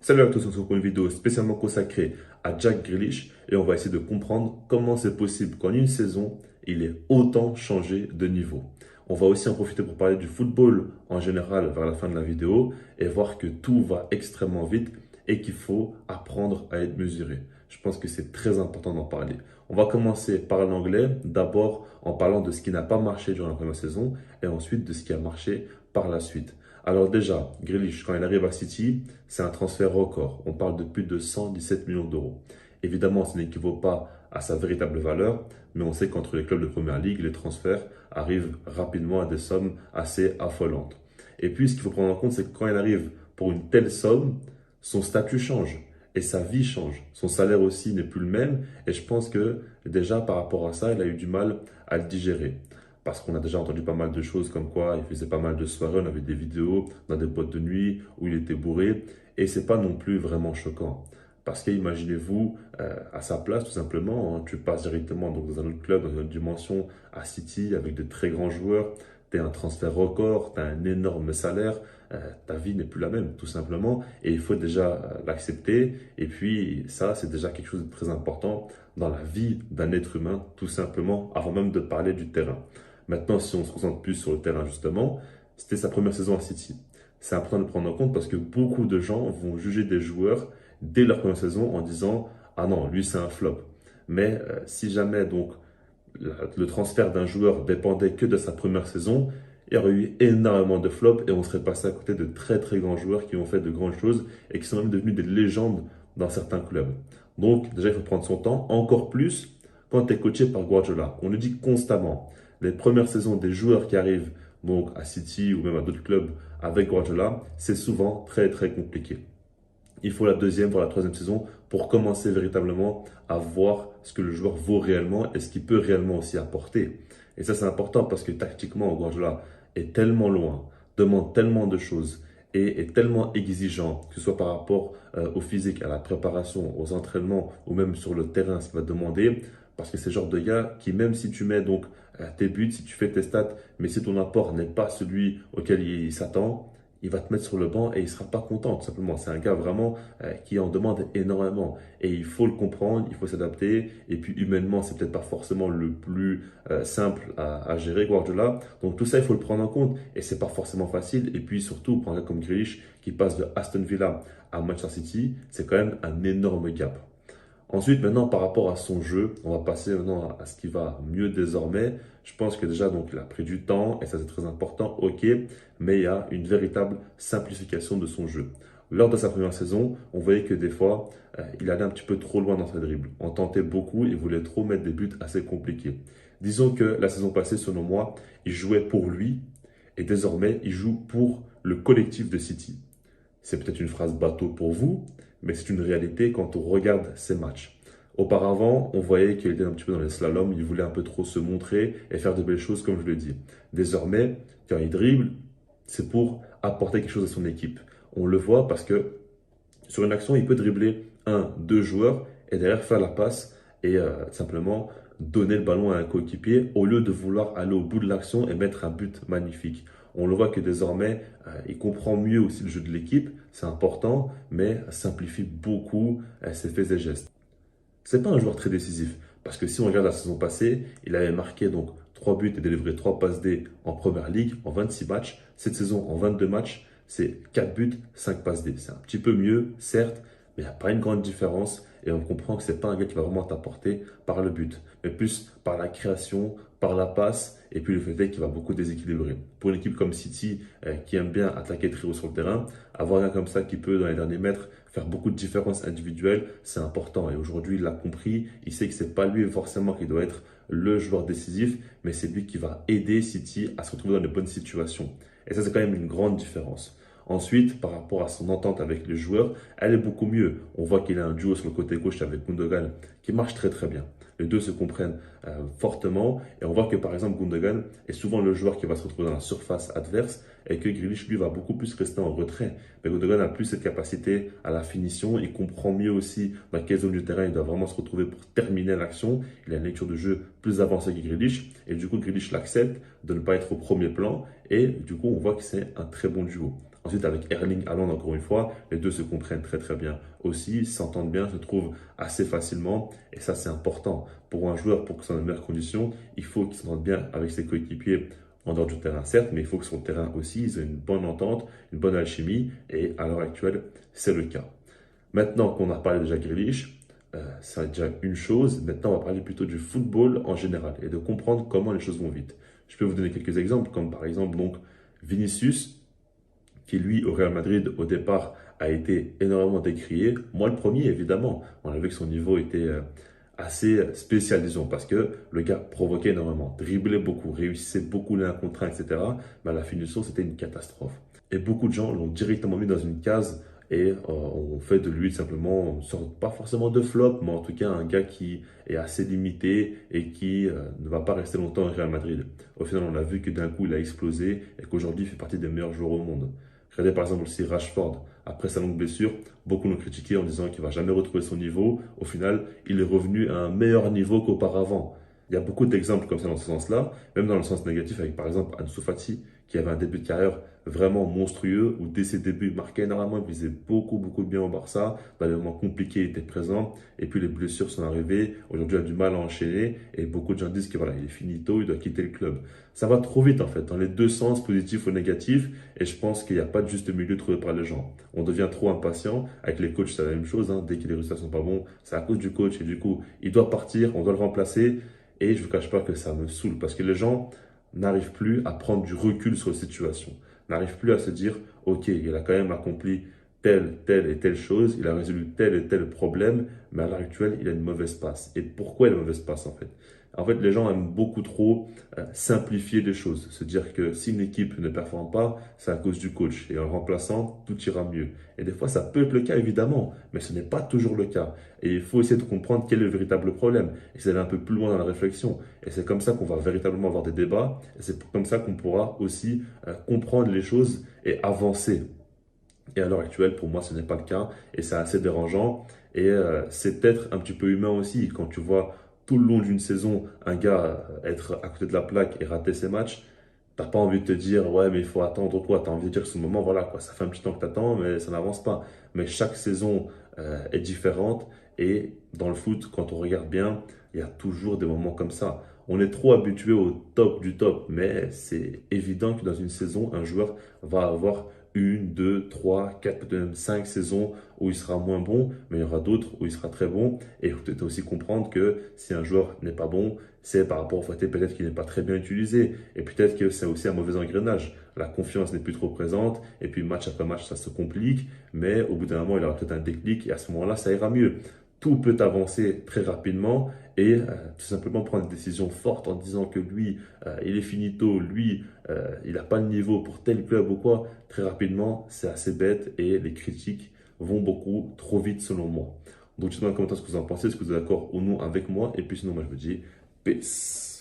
Salut à tous, on se retrouve pour une vidéo spécialement consacrée à Jack Grealish et on va essayer de comprendre comment c'est possible qu'en une saison, il ait autant changé de niveau. On va aussi en profiter pour parler du football en général vers la fin de la vidéo et voir que tout va extrêmement vite et qu'il faut apprendre à être mesuré. Je pense que c'est très important d'en parler. On va commencer par l'anglais, d'abord en parlant de ce qui n'a pas marché durant la première saison et ensuite de ce qui a marché par la suite. Alors déjà, Grealish, quand il arrive à City, c'est un transfert record. On parle de plus de 117 millions d'euros. Évidemment, ce n'équivaut pas à sa véritable valeur, mais on sait qu'entre les clubs de Première Ligue, les transferts arrivent rapidement à des sommes assez affolantes. Et puis, ce qu'il faut prendre en compte, c'est que quand il arrive pour une telle somme, son statut change et sa vie change. Son salaire aussi n'est plus le même et je pense que déjà par rapport à ça, il a eu du mal à le digérer. Parce qu'on a déjà entendu pas mal de choses comme quoi il faisait pas mal de soirées, on avait des vidéos dans des boîtes de nuit où il était bourré et c'est pas non plus vraiment choquant. Parce que imaginez-vous à sa place tout simplement, hein, tu passes directement donc, dans un autre club, dans une autre dimension à City avec de très grands joueurs, tu as un transfert record, tu as un énorme salaire, ta vie n'est plus la même tout simplement et il faut déjà l'accepter et puis ça c'est déjà quelque chose de très important dans la vie d'un être humain tout simplement avant même de parler du terrain. Maintenant, si on se concentre plus sur le terrain, justement, c'était sa première saison à City. C'est important de prendre en compte parce que beaucoup de gens vont juger des joueurs dès leur première saison en disant ah non, lui c'est un flop. Mais si jamais donc le transfert d'un joueur dépendait que de sa première saison, il y aurait eu énormément de flops et on serait passé à côté de très très grands joueurs qui ont fait de grandes choses et qui sont même devenus des légendes dans certains clubs. Donc déjà, il faut prendre son temps, encore plus quand tu es coaché par Guardiola. On le dit constamment. Les premières saisons des joueurs qui arrivent donc à City ou même à d'autres clubs avec Guardiola, c'est souvent très très compliqué. Il faut la deuxième, voire la troisième saison pour commencer véritablement à voir ce que le joueur vaut réellement et ce qu'il peut réellement aussi apporter. Et ça, c'est important parce que tactiquement, Guardiola est tellement loin, demande tellement de choses et est tellement exigeant, que ce soit par rapport au physique, à la préparation, aux entraînements ou même sur le terrain, ce qu'il va demander. Parce que c'est le genre de gars qui, même si tu mets donc tes buts, si tu fais tes stats, mais si ton apport n'est pas celui auquel il s'attend, il va te mettre sur le banc et il ne sera pas content, tout simplement. C'est un gars vraiment qui en demande énormément. Et il faut le comprendre, il faut s'adapter. Et puis humainement, c'est peut-être pas forcément le plus simple à gérer, Guardiola. Donc tout ça, il faut le prendre en compte. Et c'est pas forcément facile. Et puis surtout, prendre un gars comme Grealish qui passe de Aston Villa à Manchester City, c'est quand même un énorme gap. Ensuite, maintenant, par rapport à son jeu, on va passer maintenant à ce qui va mieux désormais. Je pense que déjà, donc, il a pris du temps et ça, c'est très important, ok, mais il y a une véritable simplification de son jeu. Lors de sa première saison, on voyait que des fois, il allait un petit peu trop loin dans ses dribbles. On tentait beaucoup, il voulait trop mettre des buts assez compliqués. Disons que la saison passée, selon moi, il jouait pour lui et désormais, il joue pour le collectif de City. C'est peut-être une phrase bateau pour vous, mais c'est une réalité quand on regarde ces matchs. Auparavant, on voyait qu'il était un petit peu dans les slaloms, il voulait un peu trop se montrer et faire de belles choses, comme je le dis. Désormais, quand il dribble, c'est pour apporter quelque chose à son équipe. On le voit parce que sur une action, il peut dribbler un, deux joueurs et derrière faire la passe et simplement donner le ballon à un coéquipier au lieu de vouloir aller au bout de l'action et mettre un but magnifique. On le voit que désormais, il comprend mieux aussi le jeu de l'équipe, c'est important, mais simplifie beaucoup ses faits et gestes. C'est pas un joueur très décisif parce que si on regarde la saison passée, il avait marqué donc 3 buts et délivré 3 passes D en première ligue en 26 matchs. Cette saison, en 22 matchs, c'est 4 buts, 5 passes D. C'est un petit peu mieux, certes, mais il n'y a pas une grande différence et on comprend que c'est pas un gars qui va vraiment t'apporter par le but, mais plus par la création, par la passe et puis le fait est qu'il va beaucoup déséquilibrer. Pour une équipe comme City qui aime bien attaquer très haut sur le terrain, avoir un gars comme ça qui peut dans les derniers mètres faire beaucoup de différences individuelles, c'est important. Et aujourd'hui, il l'a compris, il sait que c'est pas lui forcément qui doit être le joueur décisif, mais c'est lui qui va aider City à se retrouver dans de bonnes situations. Et ça, c'est quand même une grande différence. Ensuite, par rapport à son entente avec les joueurs, elle est beaucoup mieux. On voit qu'il a un duo sur le côté gauche avec Gundogan qui marche très très bien. Les deux se comprennent fortement et on voit que par exemple Gundogan est souvent le joueur qui va se retrouver dans la surface adverse et que Grealish lui va beaucoup plus rester en retrait. Mais Gundogan a plus cette capacité à la finition, il comprend mieux aussi dans quelle zone du terrain il doit vraiment se retrouver pour terminer l'action. Il a une lecture de jeu plus avancée que Grealish et du coup Grealish l'accepte de ne pas être au premier plan et du coup on voit que c'est un très bon duo. Ensuite, avec Erling Haaland, encore une fois, les deux se comprennent très très bien aussi, s'entendent bien, se trouvent assez facilement. Et ça, c'est important. Pour un joueur, pour que soit dans de meilleures conditions, il faut qu'il s'entende bien avec ses coéquipiers en dehors du terrain, certes, mais il faut que sur le terrain aussi, ils aient une bonne entente, une bonne alchimie. Et à l'heure actuelle, c'est le cas. Maintenant qu'on a parlé de Jack Grealish, ça déjà une chose. Maintenant, on va parler plutôt du football en général et de comprendre comment les choses vont vite. Je peux vous donner quelques exemples, comme par exemple donc Vinicius, qui lui, au Real Madrid, au départ, a été énormément décrié. Moi, le premier, évidemment. On a vu que son niveau était assez spécial, disons, parce que le gars provoquait énormément, driblait beaucoup, réussissait beaucoup l'un contre un, etc. Mais à la finition, c'était une catastrophe. Et beaucoup de gens l'ont directement mis dans une case et on fait de lui simplement, une sorte, pas forcément de flop, mais en tout cas un gars qui est assez limité et qui ne va pas rester longtemps au Real Madrid. Au final, on a vu que d'un coup, il a explosé et qu'aujourd'hui, il fait partie des meilleurs joueurs au monde. Regardez par exemple aussi Rashford, après sa longue blessure, beaucoup l'ont critiqué en disant qu'il ne va jamais retrouver son niveau. Au final, il est revenu à un meilleur niveau qu'auparavant. Il y a beaucoup d'exemples comme ça dans ce sens-là, même dans le sens négatif avec par exemple Ansu Fati, qui avait un début de carrière vraiment monstrueux, où dès ses débuts, il marquait énormément, il faisait beaucoup de bien au Barça, dans les moments compliqués, il était présent, et puis les blessures sont arrivées, aujourd'hui il a du mal à enchaîner, et beaucoup de gens disent que voilà, il est finito, il doit quitter le club. Ça va trop vite en fait, dans les deux sens, positif ou négatif, et je pense qu'il n'y a pas de juste milieu trouvé par les gens. On devient trop impatient, avec les coachs c'est la même chose, hein. Dès que les résultats sont pas bons, c'est à cause du coach, et du coup, il doit partir, on doit le remplacer, et je ne vous cache pas que ça me saoule, parce que les gens n'arrivent plus à prendre du recul sur la situation, n'arrivent plus à se dire, ok, il a quand même accompli telle et telle chose, il a résolu tel et tel problème, mais à l'heure actuelle, il a une mauvaise passe. Et pourquoi il a une mauvaise passe en fait? En fait, les gens aiment beaucoup trop simplifier les choses, se dire que si une équipe ne performe pas, c'est à cause du coach. Et en le remplaçant, tout ira mieux. Et des fois, ça peut être le cas, évidemment, mais ce n'est pas toujours le cas. Et il faut essayer de comprendre quel est le véritable problème. Et c'est d'aller un peu plus loin dans la réflexion. Et c'est comme ça qu'on va véritablement avoir des débats. Et c'est comme ça qu'on pourra aussi comprendre les choses et avancer. Et à l'heure actuelle, pour moi, ce n'est pas le cas. Et c'est assez dérangeant. Et c'est peut-être un petit peu humain aussi. Quand tu vois tout le long d'une saison un gars être à côté de la plaque et rater ses matchs, t'as pas envie de te dire, ouais, mais il faut attendre quoi. Tu as envie de dire que ce moment, voilà, quoi, ça fait un petit temps que tu attends, mais ça n'avance pas. Mais chaque saison est différente. Et dans le foot, quand on regarde bien, il y a toujours des moments comme ça. On est trop habitué au top du top, mais c'est évident que dans une saison, un joueur va avoir une, deux, trois, quatre, peut-être même cinq saisons où il sera moins bon, mais il y aura d'autres où il sera très bon. Et il faut peut-être aussi comprendre que si un joueur n'est pas bon, c'est par rapport au fait peut-être qu'il n'est pas très bien utilisé. Et peut-être que c'est aussi un mauvais engrenage. La confiance n'est plus trop présente. Et puis match après match, ça se complique. Mais au bout d'un moment, il aura peut-être un déclic. Et à ce moment-là, ça ira mieux. Tout peut avancer très rapidement et tout simplement prendre des décisions fortes en disant que lui, il est finito, lui, il n'a pas le niveau pour tel club ou quoi. Très rapidement, c'est assez bête et les critiques vont beaucoup trop vite selon moi. Donc, dites-moi dans les commentaires ce que vous en pensez, est-ce que vous êtes d'accord ou non avec moi. Et puis sinon, moi je vous dis peace.